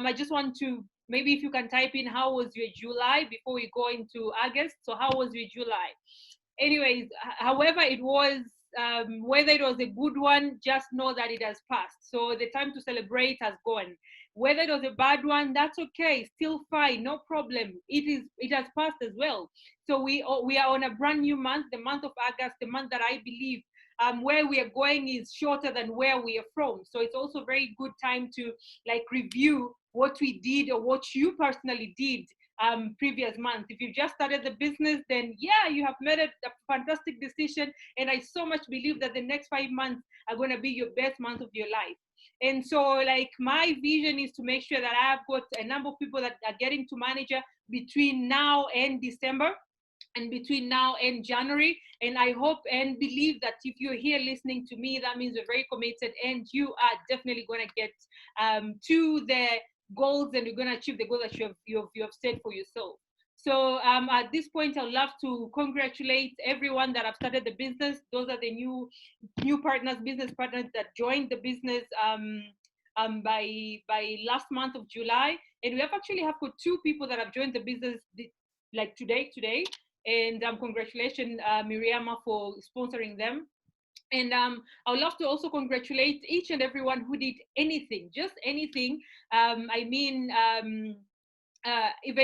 I just want to, maybe if you can type in, how was your July before we go into August? So how was your July? Anyways, however it was, whether it was a good one, just know that it has passed. So the time to celebrate has gone. Whether it was a bad one, that's okay, still fine, no problem. It has passed as well. So we are on a brand new month, the month of August, the month that I believe where we are going is shorter than where we are from. So it's also very good time to like review what we did or what you personally did previous month. If you just started the business, then yeah, you have made a fantastic decision. And I so much believe that the next 5 months are going to be your best month of your life. And so like my vision is to make sure that I've got a number of people that are getting to manager between now and December, and between now and January. And I hope and believe that if you're here listening to me, that means you're very committed and you are definitely going to get to the goals, and you're going to achieve the goal that you have set for yourself. So at this point, I'd love to congratulate everyone that have started the business. Those are the new partners, business partners that joined the business by last month of July. And we have actually have got 2 people that have joined the business like today. And congratulations, Miriama, for sponsoring them. And I would love to also congratulate each and everyone who did anything, just anything. Even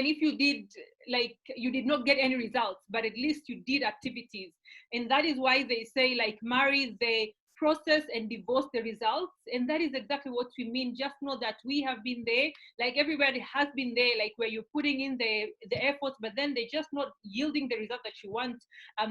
if you did, like, you did not get any results, but at least you did activities. And that is why they say, like, marry the process and divorce the results. And that is exactly what we mean. Just know that we have been there, like everybody has been there, like where you're putting in the efforts, but then they're just not yielding the result that you want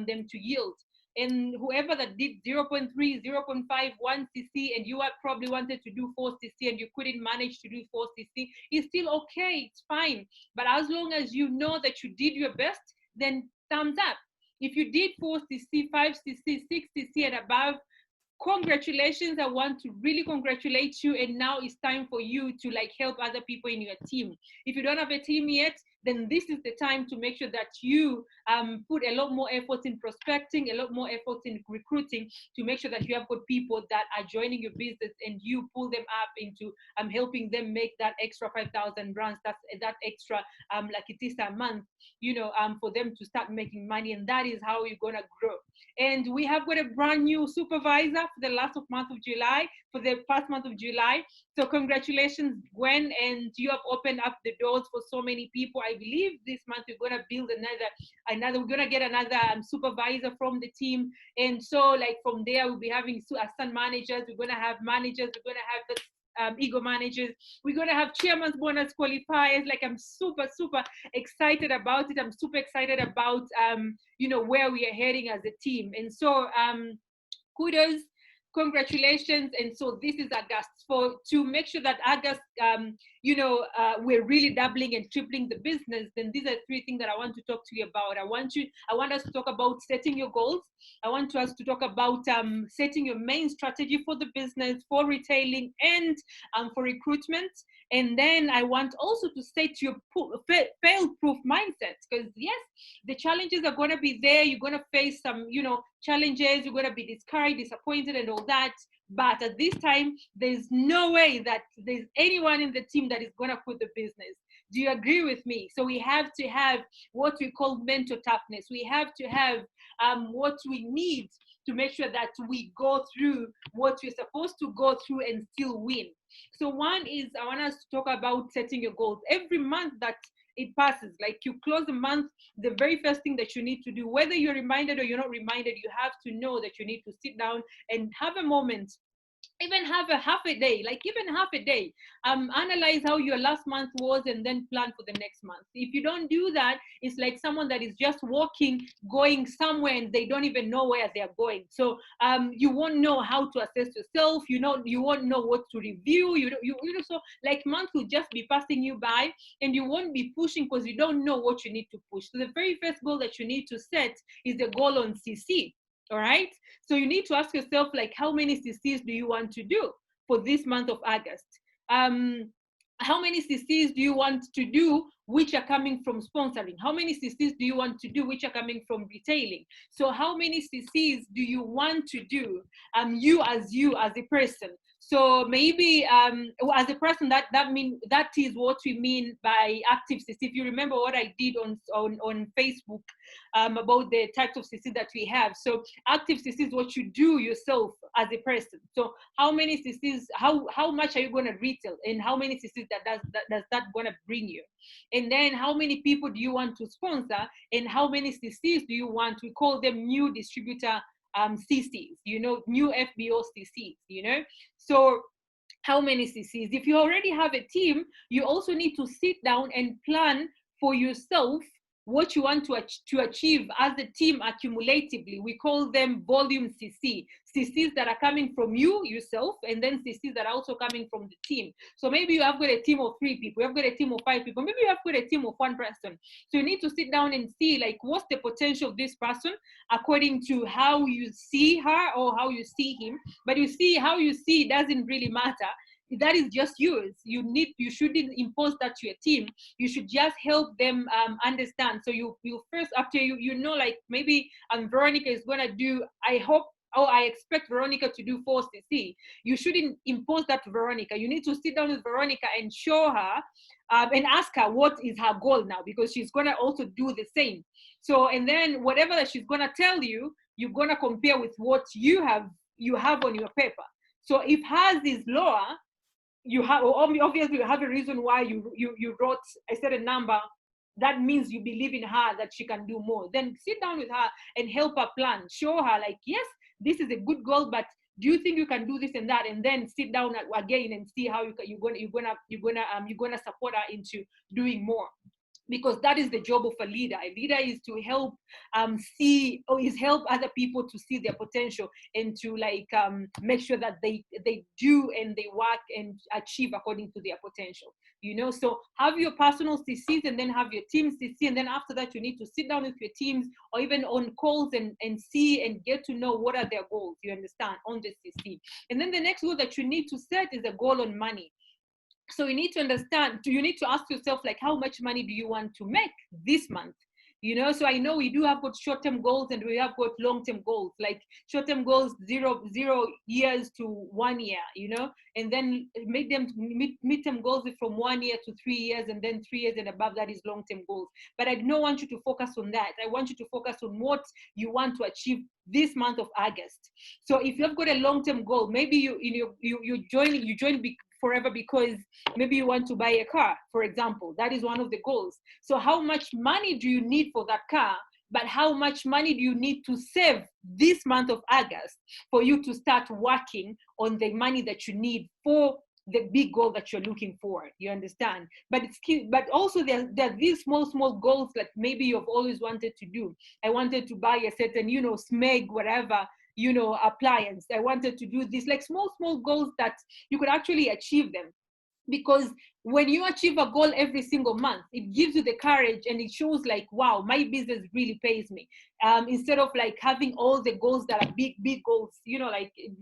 them to yield. And whoever that did 0.3, 0.5, 1 cc, and you probably wanted to do 4 cc and you couldn't manage to do 4 cc, it's still okay, it's fine. But as long as you know that you did your best, then thumbs up. If you did 4 cc, 5 cc, 6 cc and above, congratulations. I want to really congratulate you. And now it's time for you to like help other people in your team. If you don't have a team yet, then this is the time to make sure that you put a lot more effort in prospecting, a lot more effort in recruiting, to make sure that you have good people that are joining your business, and you pull them up into helping them make that extra 5,000 rands, that extra like it is a month, for them to start making money. And that is how you're gonna grow. And we have got a brand new supervisor for the last month of July, for the past month of July. So congratulations, Gwen, and you have opened up the doors for so many people. I believe this month we're gonna build another. We're gonna get another supervisor from the team, and so like from there we'll be having assistant managers. We're gonna have managers. We're gonna have the ego managers. We're gonna have chairman's bonus qualifiers. Like, I'm super excited about it. I'm super excited about where we are heading as a team. And so kudos, congratulations. And so this is August, to make sure that August we're really doubling and tripling the business. Then these are 3 things that I want to talk to you about. I want us to talk about setting your goals. I want us to talk about setting your main strategy for the business, for retailing, and for recruitment. And then I want also to set your fail-proof mindset, because yes, the challenges are going to be there. You're going to face some, challenges. You're going to be discouraged, disappointed, and all that. But at this time, there's no way that there's anyone in the team that is going to quit the business. Do you agree with me? So we have to have what we call mental toughness. We have to have what we need to make sure that we go through what we're supposed to go through and still win. So one is, I want us to talk about setting your goals. Every month that it passes, like you close the month, the very first thing that you need to do, whether you're reminded or you're not reminded, you have to know that you need to sit down and have a moment, even have a half a day, analyze how your last month was, and then plan for the next month. If you don't do that, it's like someone that is just walking, going somewhere, and they don't even know where they're going. So you won't know how to assess yourself. You won't know what to review. So like months will just be passing you by, and you won't be pushing because you don't know what you need to push. So the very first goal that you need to set is the goal on CC. All right. So you need to ask yourself, like, how many CCs do you want to do for this month of August? How many CCs do you want to do which are coming from sponsoring? How many CCs do you want to do, which are coming from retailing? So how many CCs do you want to do, you as a person? So maybe as a person, that is what we mean by active CC. If you remember what I did on Facebook about the types of CC that we have. So active CC is what you do yourself as a person. So how many CCs, how much are you going to retail, and how many CCs does that going to bring you? And then how many people do you want to sponsor, and how many CCs do you want? We call them new distributor CCs, new FBO CCs, So how many CCs? If you already have a team, you also need to sit down and plan for yourself what you want to achieve as a team accumulatively. We call them volume CCs that are coming from you yourself, and then CCs that are also coming from the team. So maybe you have got a team of 3 people, you have got a team of 5 people, maybe you have got a team of 1 person. So you need to sit down and see, like, what's the potential of this person according to how you see her or how you see him. But you see, how you see doesn't really matter. That is just yours. You shouldn't impose that to your team. You should just help them understand. So you first, after like, maybe Veronica is gonna do, I expect Veronica to do 4 CC. You shouldn't impose that to Veronica. You need to sit down with Veronica and show her and ask her what is her goal now, because she's gonna also do the same. So, and then whatever that she's gonna tell you, you're gonna compare with what you have on your paper. So if hers is lower, obviously you have a reason why you wrote a certain number. That means you believe in her that she can do more. Then sit down with her and help her plan. Show her, like, yes, this is a good goal, but do you think you can do this and that? And then sit down again and see how you're gonna support her into doing more. Because that is the job of a leader. A leader is to help help other people to see their potential, and to make sure that they do and they work and achieve according to their potential. So have your personal CCs, and then have your team CC, and then after that you need to sit down with your teams, or even on calls, and see and get to know what are their goals, you understand, on the CC. And then the next goal that you need to set is a goal on money. So you need to understand, you need to ask yourself, like, how much money do you want to make this month? So I know we do have got short-term goals, and we have got long-term goals. Like short-term goals, 0 years to 1 year, and then make them mid-term goals from 1 year to 3 years, and then 3 years and above, that is long-term goals. But I don't want you to focus on that. I want you to focus on what you want to achieve this month of August. So if you've got a long-term goal, maybe you join forever because maybe you want to buy a car, for example. That is one of the goals. So how much money do you need for that car? But how much money do you need to save this month of August for you to start working on the money that you need for the big goal that you're looking for? You understand? But it's key. But also there are these small goals that maybe you've always wanted to do. I wanted to buy a certain, SMEG, whatever, appliance. I wanted to do this, like small goals that you could actually achieve them. Because when you achieve a goal every single month, it gives you the courage, and it shows like, wow, my business really pays me. Instead of like having all the goals that are big goals, like it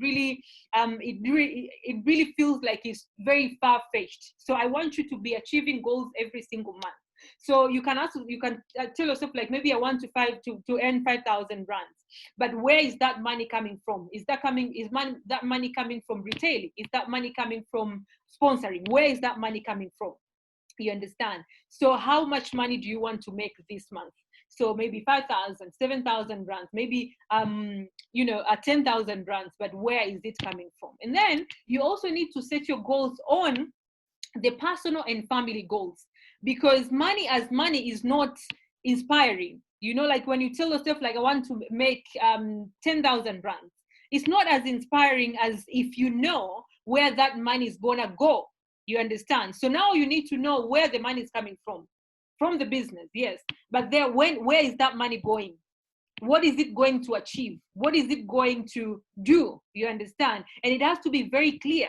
really feels like it's very far-fetched. So I want you to be achieving goals every single month. So you can tell yourself, like, maybe I want to earn 5,000 rands. But where is that money coming from? Is that money coming from retailing? Is that money coming from sponsoring? Where is that money coming from? You understand? So how much money do you want to make this month? So maybe 5,000, 7,000 rands, maybe 10,000 rands. But where is it coming from? And then you also need to set your goals on the personal and family goals, because money is not inspiring. Like when you tell yourself, like, I want to make 10,000 rands, it's not as inspiring as if you know where that money is gonna go. You understand? So now you need to know where the money is coming from the business, yes, but where is that money going? What is it going to achieve? What is it going to do? You understand? And it has to be very clear.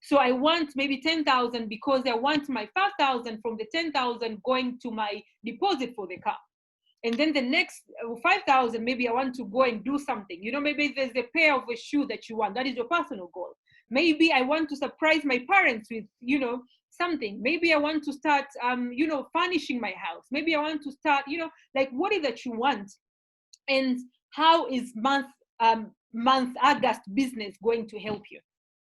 So I want maybe 10,000 because I want my 5,000 from the 10,000 going to my deposit for the car. And then the next 5,000, maybe I want to go and do something. Maybe there's a pair of a shoe that you want. That is your personal goal. Maybe I want to surprise my parents with, something. Maybe I want to start, furnishing my house. Maybe I want to start, like what is that you want? And how is month August business going to help you?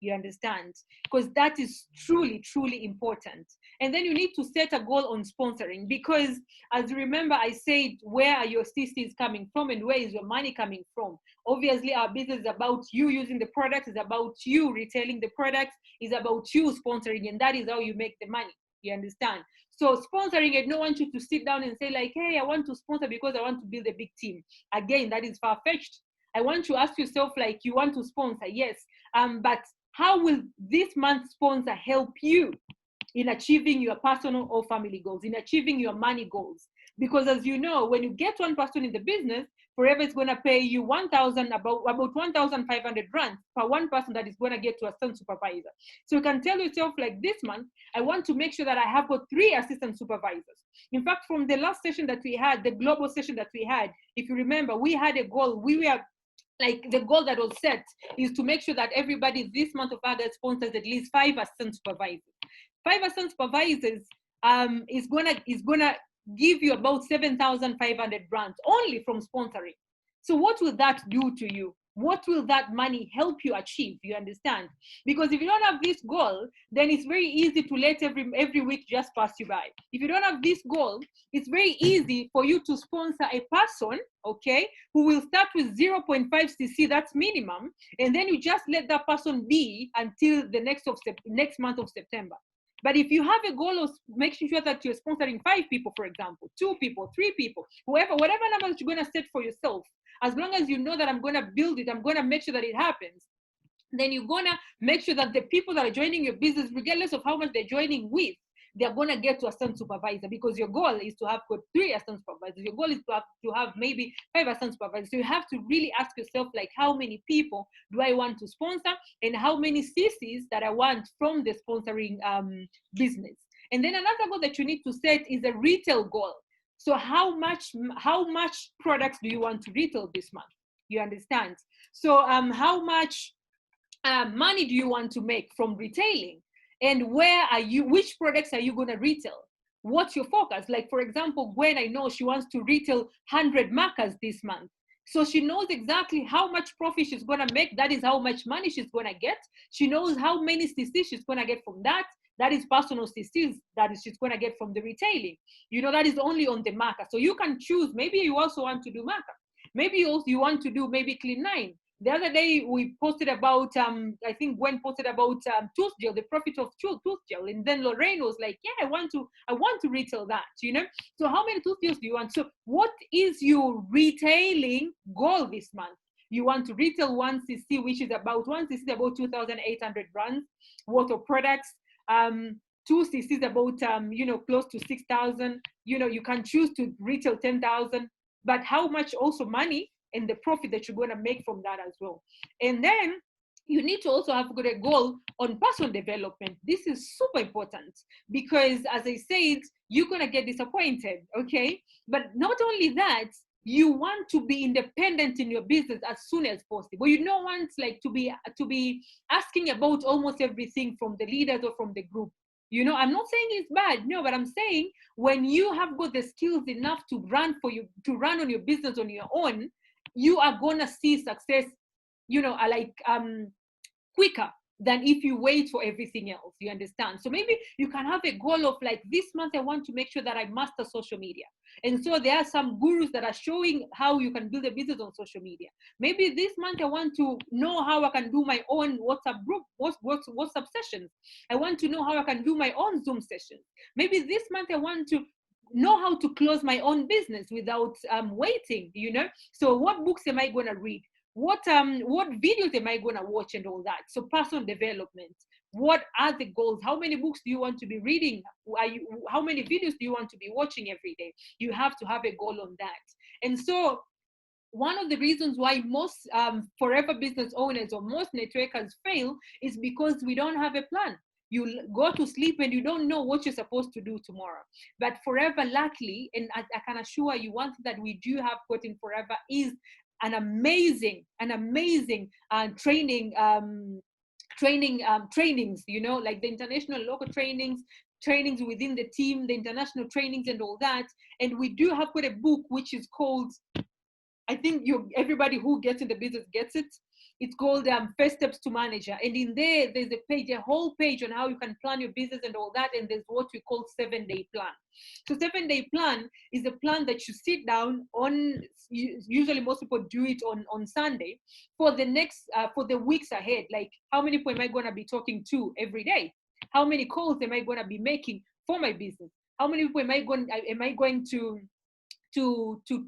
You understand? Because that is truly, truly important. And then you need to set a goal on sponsoring, because as you remember, I said, where are your CCs coming from and where is your money coming from? Obviously, our business is about you using the products, is about you retailing the products, is about you sponsoring, and that is how you make the money. You understand? So sponsoring, I don't want you to sit down and say like, hey, I want to sponsor because I want to build a big team. Again, that is far-fetched. I want you to ask yourself, like, you want to sponsor, yes, but how will this month's sponsor help you in achieving your personal or family goals, in achieving your money goals? Because as you know, when you get one person in the business, forever it's going to pay you about 1,500 rands per one person that is going to get to assistant supervisor. So you can tell yourself, like, this month, I want to make sure that I have got 3 assistant supervisors. In fact, from the last session that we had, the global session that we had, if you remember, we had a goal. We were like, the goal that was set is to make sure that everybody this month of August sponsors at least 5 assistant supervisors. 5 assistant supervisors is gonna give you about 7,500 rands only from sponsoring. So what will that do to you? What will that money help you achieve? You understand? Because if you don't have this goal, then it's very easy to let every week just pass you by. If you don't have this goal, it's very easy for you to sponsor a person, okay, who will start with 0.5 cc, that's minimum, and then you just let that person be until the next month of September. But if you have a goal of making sure that you're sponsoring 5 people, for example, 2 people, 3 people, whatever number that you're going to set for yourself, as long as you know that I'm going to build it, I'm going to make sure that it happens, then you're going to make sure that the people that are joining your business, regardless of how much they're joining with, they're going to get to assistant supervisor, because your goal is to have got 3 assistant supervisors. Your goal is to have maybe 5 assistant supervisors. So you have to really ask yourself, like, how many people do I want to sponsor, and how many CCs that I want from the sponsoring business. And then another goal that you need to set is a retail goal. So how much products do you want to retail this month? You understand? So how much money do you want to make from retailing? And which products are you going to retail? What's your focus? Like, for example, Gwen, I know she wants to retail 100 markers this month. So she knows exactly how much profit she's going to make. That is how much money she's going to get. She knows how many CCs she's going to get from that. That is personal CCs that she's going to get from the retailing. That is only on the marker. So you can choose. Maybe you also want to do marker. Maybe you want to do maybe Clean 9. The other day we posted about, I think Gwen posted about tooth gel, the profit of tooth gel. And then Lorraine was like, yeah, I want to retail that, So how many tooth gels do you want? So what is your retailing goal this month? You want to retail 1 cc, which is about 1 cc, about 2,800 rands worth of products. 2 cc about, close to 6,000. You can choose to retail 10,000, but how much also money and the profit that you're going to make from that as well. And then you need to also have got a goal on personal development. This is super important, because as I said, you're going to get disappointed, okay? But not only that, you want to be independent in your business as soon as possible. You don't want like to be asking about almost everything from the leaders or from the group. I'm not saying it's bad, no, but I'm saying when you have got the skills enough to run on your business on your own, you are gonna see success, quicker than if you wait for everything else. You understand? So maybe you can have a goal of like, this month I want to make sure that I master social media. And so there are some gurus that are showing how you can build a business on social media. Maybe this month I want to know how I can do my own WhatsApp group, WhatsApp sessions. I want to know how I can do my own Zoom sessions. Maybe this month I want to know how to close my own business without waiting, So what books am I going to read? What videos am I going to watch and all that? So personal development. What are the goals? How many books do you want to be reading? How many videos do you want to be watching every day? You have to have a goal on that. And so one of the reasons why most forever business owners or most networkers fail is because we don't have a plan. You go to sleep and you don't know what you're supposed to do tomorrow. But Forever, luckily, and I can assure you, one thing that we do have got in Forever is an amazing training trainings, you know, like the international local trainings within the team, the international trainings and all that. And we do have got a book which is called, I think everybody who gets in the business gets it. It's called First Steps to Manager. And in there's a page, a whole page on how you can plan your business and all that. And there's what we call 7-day plan. So 7-day plan is a plan that you sit down on, usually most people do it on Sunday, for the next, for the weeks ahead. Like, how many people am I going to be talking to every day? How many calls am I going to be making for my business? How many people am I going to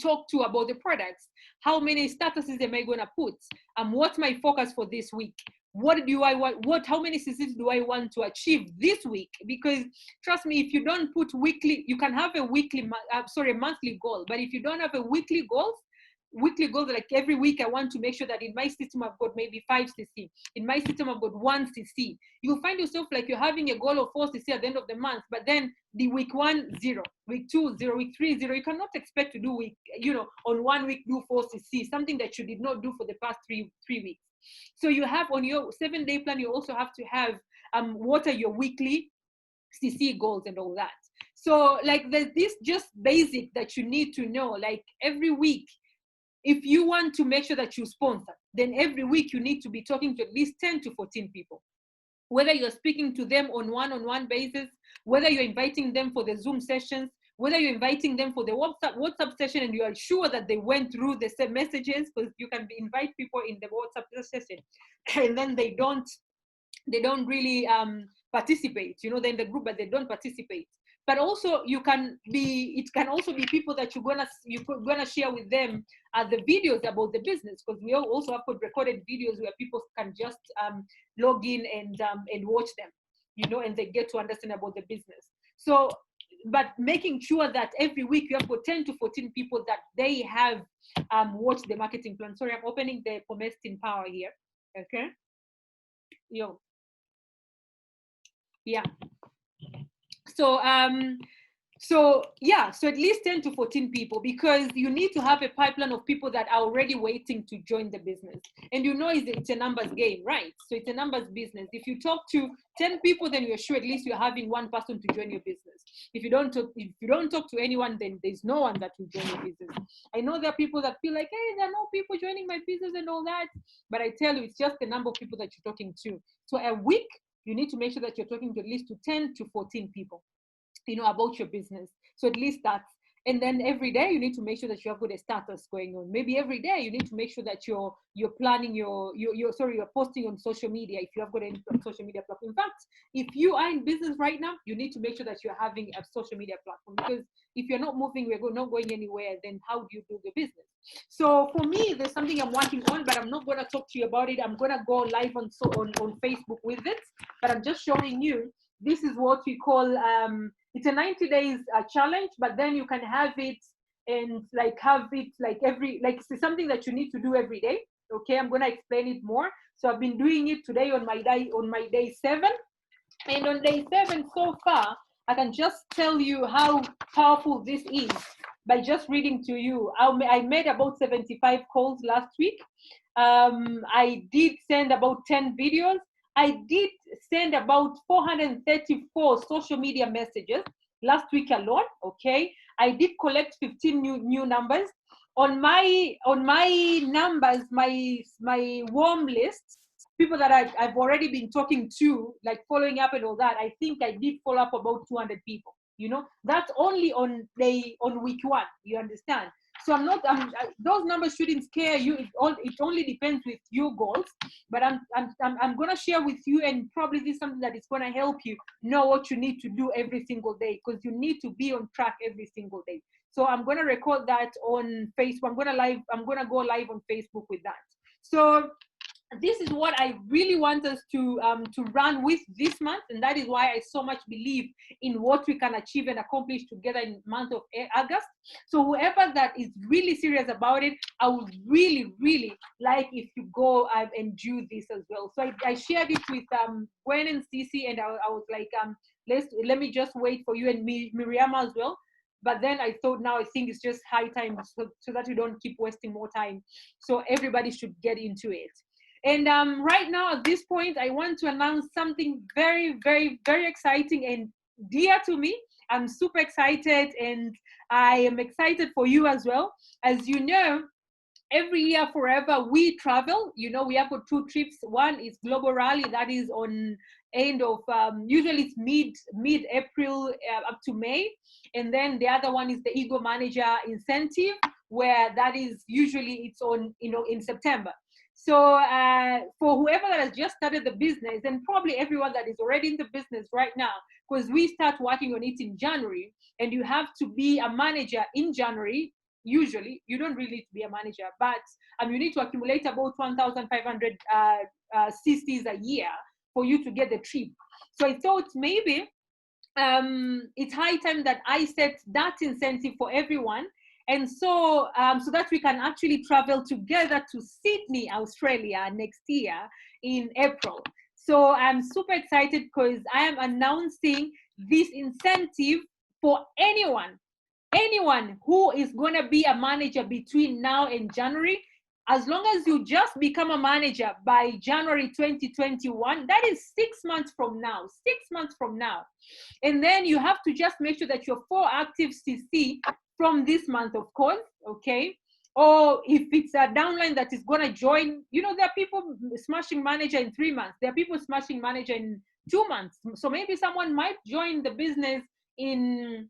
talk to about the products? How many statuses am I going to put? What's my focus for this week? What do I want? How many CCs do I want to achieve this week? Because trust me, if you don't put weekly, you can have a monthly goal. But if you don't have a weekly goals, like every week, I want to make sure that in my system I've got maybe 5 CC. In my system I've got 1 CC. You'll find yourself like you're having a goal of 4 CC at the end of the month, but then the week 1, 0, week 2, 0, week 3, 0. You cannot expect to do on 1 week do 4 CC, something that you did not do for the past three weeks. So you have on your 7-day plan, you also have to have what are your weekly CC goals and all that. So like there's this just basic that you need to know, like every week. If you want to make sure that you sponsor, then every week you need to be talking to at least 10 to 14 people. Whether you're speaking to them on one-on-one basis, whether you're inviting them for the Zoom sessions, whether you're inviting them for the WhatsApp session and you are sure that they went through the same messages, because you can invite people in the WhatsApp session and then they don't really participate, they're in the group, but they don't participate. But also it can also be people that you're gonna share with them the videos about the business, because we also have put recorded videos where people can just log in and watch them, and they get to understand about the business. So, but making sure that every week you have got 10 to 14 people that they have watched the marketing plan. Sorry, I'm opening the Pomestin Power here. Okay. Yeah. So so at least 10 to 14 people, because you need to have a pipeline of people that are already waiting to join the business. And it's a numbers game, right? So it's a numbers business. If you talk to 10 people, then you're sure at least you're having 1 person to join your business. If you don't talk to anyone, then there's no one that will join your business. I know there are people that feel like, hey, there are no people joining my business and all that, but I tell you, it's just the number of people that you're talking to. So a week, you need to make sure that you're talking to at least 10 to 14 people, about your business. So at least that. And then every day you need to make sure that you have got a status going on. Maybe every day you need to make sure that you're planning you're posting on social media, if you have got any social media platform. In fact, if you are in business right now, you need to make sure that you're having a social media platform, because if you're not moving, we're not going anywhere, then how do you do the business? So for me, there's something I'm working on, but I'm not going to talk to you about it. I'm going to go live on Facebook with it, but I'm just showing you. This is what we call it's a 90 days challenge, but then you can have it and it's something that you need to do every day. Okay, I'm going to explain it more. So I've been doing it today on my day 7, and on day 7 so far, I can just tell you how powerful this is by just reading to you. I made about 75 calls last week. I did send about 10 videos. I did send about 434 social media messages last week alone. Okay, I did collect 15 new numbers on my numbers, my warm list, people that I've already been talking to, like following up and all that. I think I did follow up about 200 people. That's only on week 1. You understand? So those numbers shouldn't scare you. It only depends with your goals. But I'm gonna share with you, and probably this is something that is gonna help you know what you need to do every single day, because you need to be on track every single day. So I'm gonna record that on Facebook. I'm gonna go live on Facebook with that. So this is what I really want us to run with this month, and that is why I so much believe in what we can achieve and accomplish together in the month of August. So whoever that is really serious about it, I would really, really like if you go and do this as well. So I shared it with Gwen and Cece, and I was like, let me just wait for you and Miriam as well. But then I thought, now I think it's just high time so that we don't keep wasting more time. So everybody should get into it. And right now at this point, I want to announce something very, very, very exciting and dear to me. I'm super excited, and I am excited for you as well. As you know, every year forever we travel. You know, we have got two trips. One is Global Rally, that is on end of usually it's mid April up to May, and then the other one is the Ego Manager Incentive, where that is usually it's on, you know, in September. So for whoever that has just started the business, and probably everyone that is already in the business right now, because we start working on it in January, and you have to be a manager in January. Usually you don't really need to be a manager, but you need to accumulate about 1,500 cc's a year for you to get the trip. So I thought maybe it's high time that I set that incentive for everyone, and so so that we can actually travel together to Sydney, Australia next year in April. So I'm super excited because I am announcing this incentive for anyone who is going to be a manager between now and January. As long as you just become a manager by January 2021, that is 6 months from now, 6 months from now. And then you have to just make sure that you're 4 active CC from this month, of course, okay? Or if it's a downline that is going to join, you know, there are people smashing manager in 3 months. There are people smashing manager in 2 months. So maybe someone might join the business in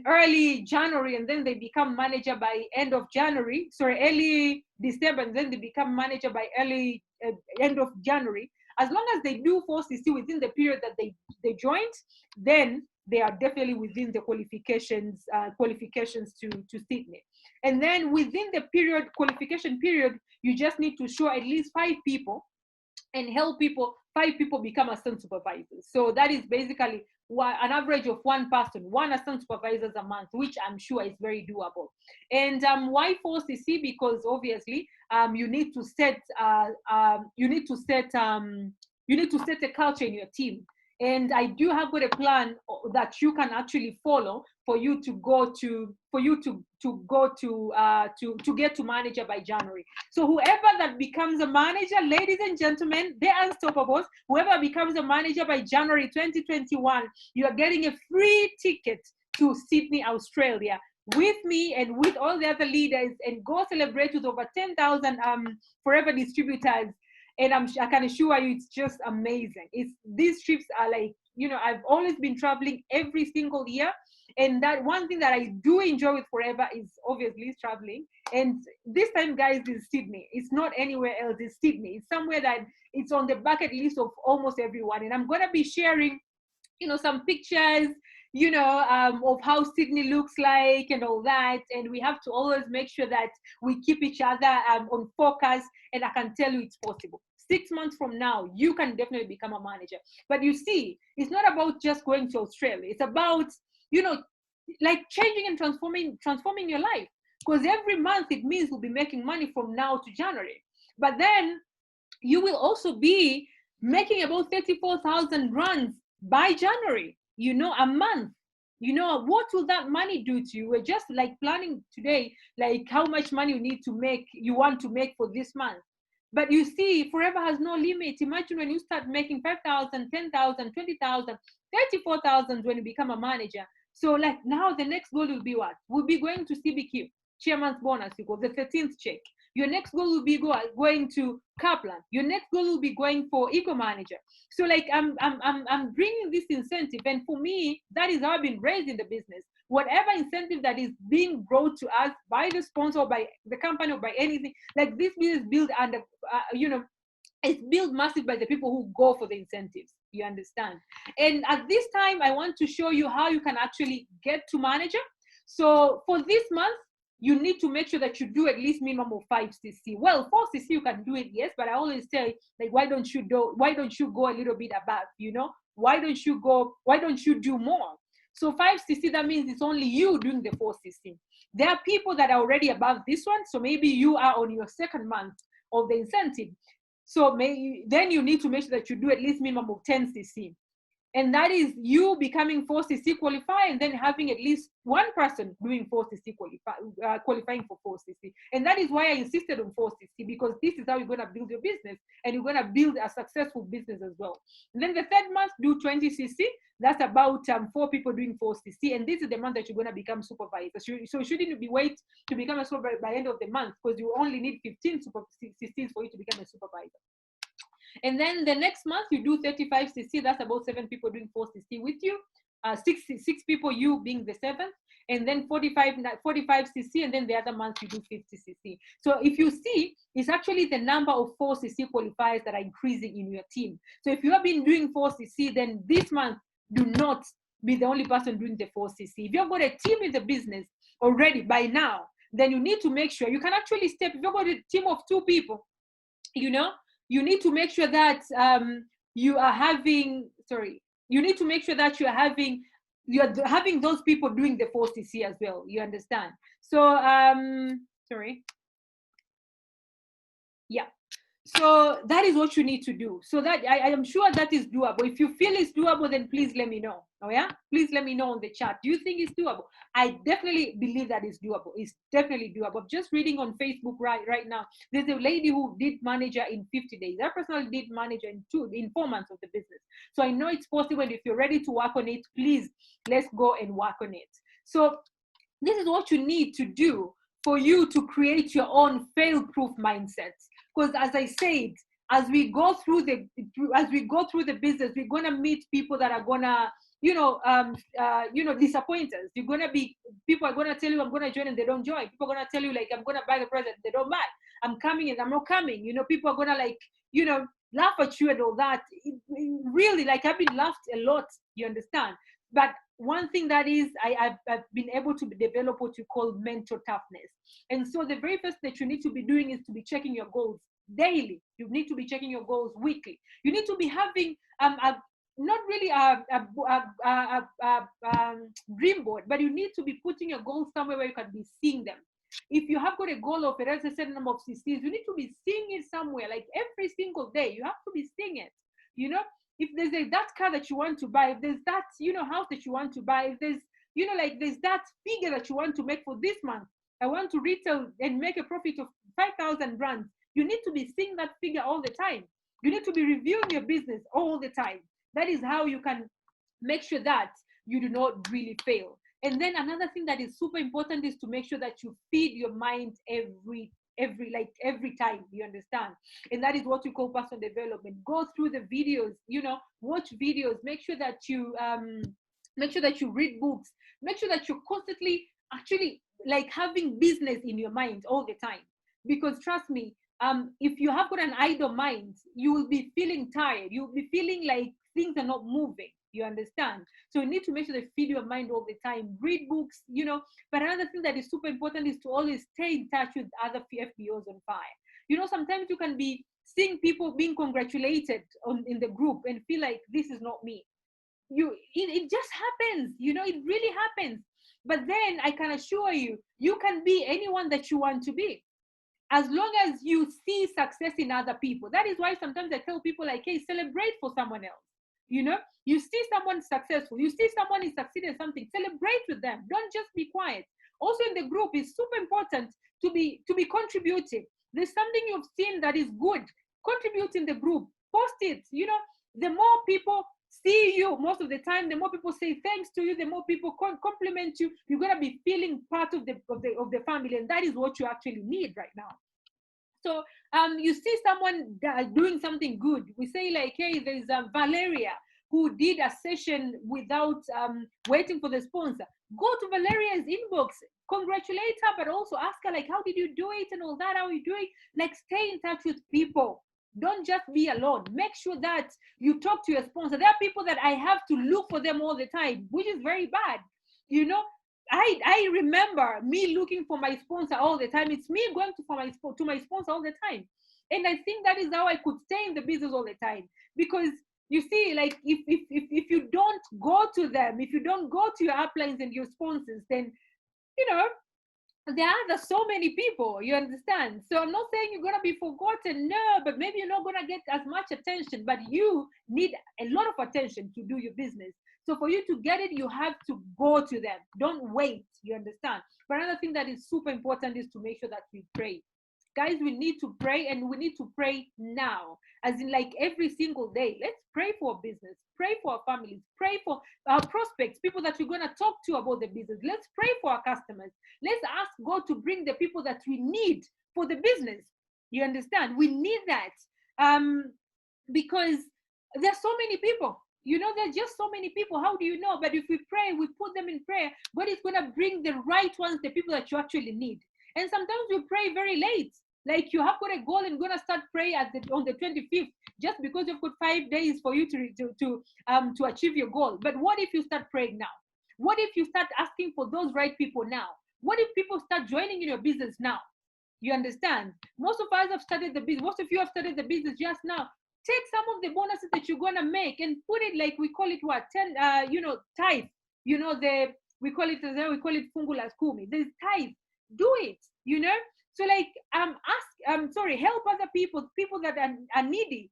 early January, and then they become manager by end of January, sorry, early December, and then they become manager by early end of January. As long as they do 4CC within the period that they joined, then they are definitely within the qualifications to Sydney. And then within the qualification period, you just need to show at least 5 people and help 5 people become assistant supervisors. So that is basically an average of 1 person, 1 assistant supervisors a month, which I'm sure is very doable. And why 4CC? Because obviously you need to set a culture in your team. And I do have got a plan that you can actually follow for you to get to manager by January. So whoever that becomes a manager, ladies and gentlemen, they're unstoppables. Whoever becomes a manager by January 2021, you are getting a free ticket to Sydney, Australia, with me and with all the other leaders, and go celebrate with over 10,000 forever distributors. And I can assure you, it's just amazing. These trips are like, you know, I've always been traveling every single year. And that one thing that I do enjoy with Forever is obviously traveling. And this time, guys, is Sydney. It's not anywhere else. It's Sydney. It's somewhere that it's on the bucket list of almost everyone. And I'm going to be sharing, you know, some pictures, you know, of how Sydney looks like and all that. And we have to always make sure that we keep each other on focus. And I can tell you it's possible. 6 months from now, you can definitely become a manager. But you see, it's not about just going to Australia. It's about, you know, like changing and transforming your life. Because every month it means we'll be making money from now to January. But then you will also be making about 34,000 rands by January, you know, a month. You know, what will that money do to you? We're just like planning today, like how much money you want to make for this month. But you see, Forever has no limit. Imagine when you start making 5,000, 10,000, 20,000, 34,000 when you become a manager. So like now the next goal will be what? We'll be going to CBQ, chairman's bonus, because the 13th check. Your next goal will be going to Kaplan. Your next goal will be going for Eco Manager. So like I'm bringing this incentive, and for me, that is how I've been raised in the business. Whatever incentive that is being brought to us by the sponsor, or by the company, or by anything, like this business built under, you know, it's built massive by the people who go for the incentives. You understand? And at this time, I want to show you how you can actually get to manager. So for this month, you need to make sure that you do at least minimum of 5CC. Well, 4CC you can do it, yes, but I always say, like, why don't you go a little bit above, you know? Why don't you do more? So 5CC, that means it's only you doing the 4CC. There are people that are already above this one, so maybe you are on your 2nd month of the incentive. So then you need to make sure that you do at least minimum of 10CC. And that is you becoming 4CC qualified and then having at least one person doing 4CC qualifying for 4CC. And that is why I insisted on 4CC, because this is how you're going to build your business, and you're going to build a successful business as well. And then the third month, do 20CC. That's about 4 people doing 4CC. And this is the month that you're going to become supervisor. So you shouldn't be wait to become a supervisor by end of the month, because you only need 15 CCs for you to become a supervisor. And then the next month you do 35CC. That's about 7 people doing 4CC with you. Six people, you being the 7th. And then 45CC. And then the other month you do 50CC. So if you see, it's actually the number of 4CC qualifiers that are increasing in your team. So if you have been doing 4CC, then this month, do not be the only person doing the 4CC. If you've got a team in the business already by now, then you need to make sure you can actually step. If you've got a team of 2 people, you need to make sure that you are having those people doing the 4CC as well. You understand? So so that is what you need to do. So that I am sure that is doable. If you feel it's doable, then please let me know. Oh yeah, please let me know on the chat. Do you think it's doable? I definitely believe that it's doable. It's definitely doable. Just reading on Facebook right now, there's a lady who did manager in 50 days. That person did manager in 4 months of the business. So I know it's possible. And if you're ready to work on it, please, let's go and work on it. So this is what you need to do for you to create your own fail-proof mindset. Because as I said, as we go through the business, we're gonna meet people that are gonna, disappoint us. People are gonna tell you I'm gonna join and they don't join. People are gonna tell you like I'm gonna buy the present, they don't buy. I'm coming and I'm not coming. People are gonna laugh at you and all that. Really, I've been laughed a lot. You understand? But one thing that is, I've been able to develop what you call mental toughness. And so the very first that you need to be doing is to be checking your goals daily. You need to be checking your goals weekly. You need to be having not really a dream board, but you need to be putting your goals somewhere where you can be seeing them. If you have got a goal of a certain number of CCs, you need to be seeing it somewhere, like every single day. You have to be seeing it. If there's that car that you want to buy, if there's that house that you want to buy, if there's there's that figure that you want to make for this month, I want to retail and make a profit of 5,000 rands. You need to be seeing that figure all the time. You need to be reviewing your business all the time. That is how you can make sure that you do not really fail. And then another thing that is super important is to make sure that you feed your mind every time. You understand? And that is what we call personal development. Go through the videos, watch videos. Make sure that you read books. Make sure that you're constantly actually having business in your mind all the time. Because trust me, if you have got an idle mind, you will be feeling tired. You'll be feeling like things are not moving. You understand? So you need to make sure that you feed your mind all the time. Read books, But another thing that is super important is to always stay in touch with other FBOs on fire. Sometimes you can be seeing people being congratulated in the group and feel like this is not me. It just happens, it really happens. But then I can assure you, you can be anyone that you want to be, as long as you see success in other people. That is why sometimes I tell people hey, celebrate for someone else. You see someone successful, you see someone is succeeding in something, celebrate with them. Don't just be quiet. Also in the group, it's super important to be contributing. There's something you've seen that is good, contribute in the group, post it. The more people see you most of the time, the more people say thanks to you, the more people compliment you. You're going to be feeling part of the family, and that is what you actually need right now. So you see someone doing something good. We say hey, there's Valeria who did a session without waiting for the sponsor. Go to Valeria's inbox, congratulate her, but also ask her how did you do it and all that, how are you doing? Stay in touch with people. Don't just be alone. Make sure that you talk to your sponsor. There are people that I have to look for them all the time, which is very bad. I remember me looking for my sponsor all the time. It's me going to my sponsor all the time. And I think that is how I could stay in the business all the time. Because you see, if you don't go to them, if you don't go to your uplines and your sponsors, then There's so many people, you understand? So I'm not saying you're gonna be forgotten, no, but maybe you're not gonna get as much attention, but you need a lot of attention to do your business. So for you to get it, you have to go to them. Don't wait, you understand? But another thing that is super important is to make sure that we pray. Guys, we need to pray, and we need to pray now, as in like every single day. Let's pray for business, pray for our families, pray for our prospects, people that we're going to talk to about the business. Let's pray for our customers. Let's ask God to bring the people that we need for the business. You understand? We need that, because there's so many people. You know, there's just so many people. How do you know? But if we pray, we put them in prayer, God is going to bring the right ones, the people that you actually need. And sometimes we pray very late. Like you have got a goal and gonna start praying on the 25th, just because you've got 5 days for you to achieve your goal. But what if you start praying now? What if you start asking for those right people now? What if people start joining in your business now? You understand? Most of us have started the business. Most of you have started the business just now. Take some of the bonuses that you're gonna make and put it, like we call it what, 10, tithe. You know, we call it fungu la kumi. There's tithe. Do it. You know. So like help other people that are needy.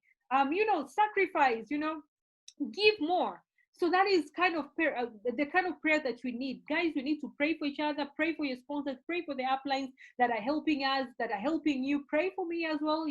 Sacrifice. Give more. So that is kind of prayer, the kind of prayer that we need. Guys, we need to pray for each other, pray for your sponsors, pray for the uplines that are helping us, that are helping you. Pray for me as well,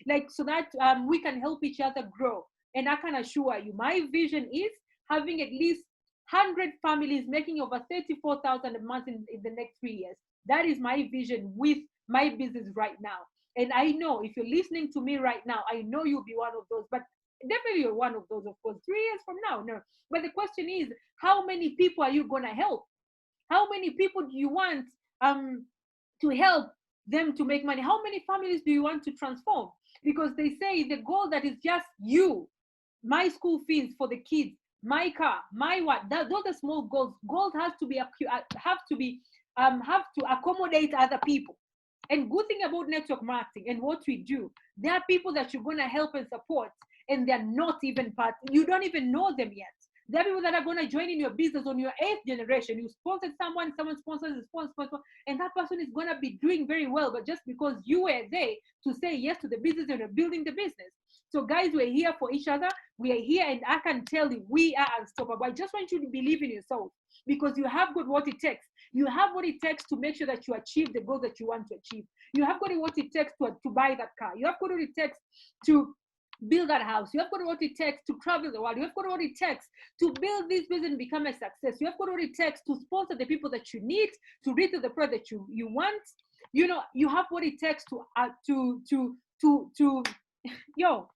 like so that we can help each other grow. And I can assure you, my vision is having at least 100 families making over 34,000 a month in the next 3 years. That is my vision with my business right now. And I know if you're listening to me right now, I know you'll be one of those. But definitely you're one of those, of course. 3 years from now, no. But the question is, how many people are you gonna help? How many people do you want to help them to make money? How many families do you want to transform? Because they say the goal that is just you, my school fees for the kids, my car, my what, those are small goals. Goals have to accommodate other people. And good thing about network marketing and what we do, there are people that you're going to help and support, and they're not even part, you don't even know them yet. There are people that are going to join in your business on your 8th generation. You sponsored someone sponsors a sponsor, and that person is going to be doing very well, but just because you were there to say yes to the business and you're building the business. So guys, we're here for each other. We are here, and I can tell you, we are unstoppable. I just want you to believe in yourself, because you have got what it takes. You have what it takes to make sure that you achieve the goal that you want to achieve. You have got what it takes to buy that car. You have got what it takes to build that house. You have got what it takes to travel the world. You have got what it takes to build this business and become a success. You have got what it takes to sponsor the people that you need, to reach the product that you want. You have what it takes yo,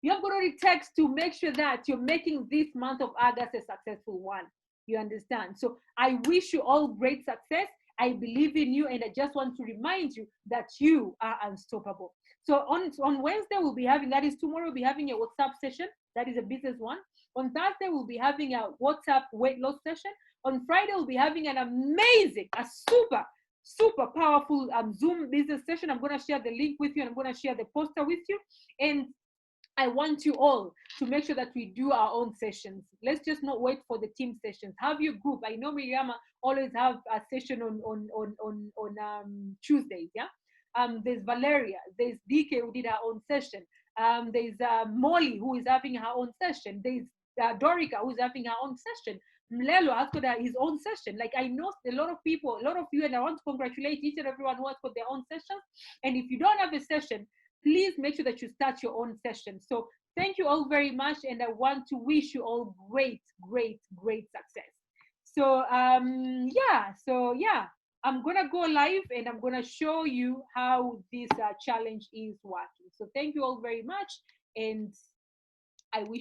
you have got what it takes to make sure that you're making this month of August a successful one. You understand? So I wish you all great success. I believe in you, and I just want to remind you that you are unstoppable. So on Wednesday, we'll be having, that is tomorrow, we'll be having a WhatsApp session. That is a business one. On Thursday, we'll be having a WhatsApp weight loss session. On Friday, we'll be having an amazing, a super powerful Zoom business session. I'm going to share the link with you, and I'm going to share the poster with you. And I want you all to make sure that we do our own sessions. Let's just not wait for the team sessions. Have your group. I know Miriam always have a session on Tuesdays. Yeah. There's Valeria. There's DK who did her own session. There's Molly who is having her own session. There's Dorica who's having her own session. Mlelo has got his own session. Like I know a lot of people, a lot of you, and I want to congratulate each and everyone who has got their own sessions. And if you don't have a session, please make sure that you start your own session. So thank you all very much, and I want to wish you all great success. So I'm gonna go live, and I'm gonna show you how this challenge is working. So thank you all very much, and I wish